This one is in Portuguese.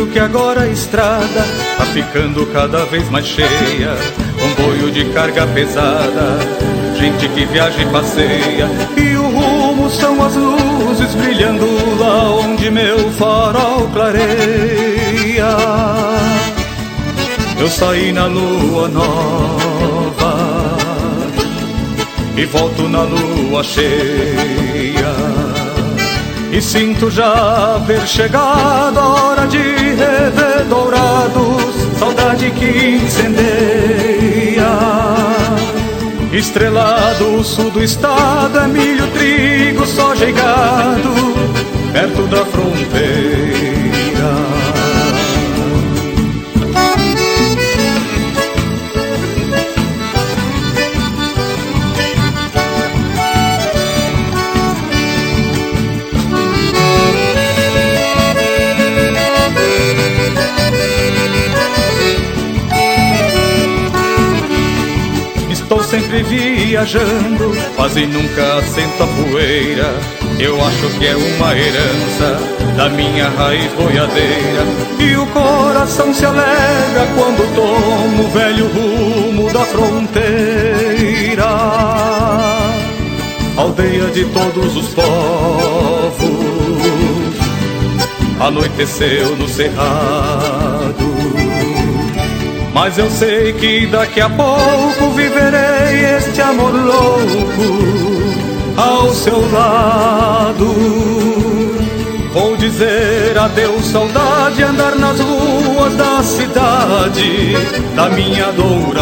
vejo que agora a estrada tá ficando cada vez mais cheia, comboio de carga pesada, gente que viaja e passeia, e o rumo são as luzes brilhando lá onde meu farol clareia. Eu saí na lua nova e volto na lua cheia, e sinto já ver chegado a hora de rever dourados, saudade que incendeia. Estrelado o sul do estado, é milho, trigo, soja e gado, perto da fronteira. Estou sempre viajando, quase nunca assento a poeira. Eu acho que é uma herança da minha raiz boiadeira, e o coração se alegra quando tomo o velho rumo da fronteira. Aldeia de todos os povos, anoiteceu no cerrado, mas eu sei que daqui a pouco viverei este amor louco ao seu lado. Vou dizer adeus, saudade, andar nas ruas da cidade da minha Dourado.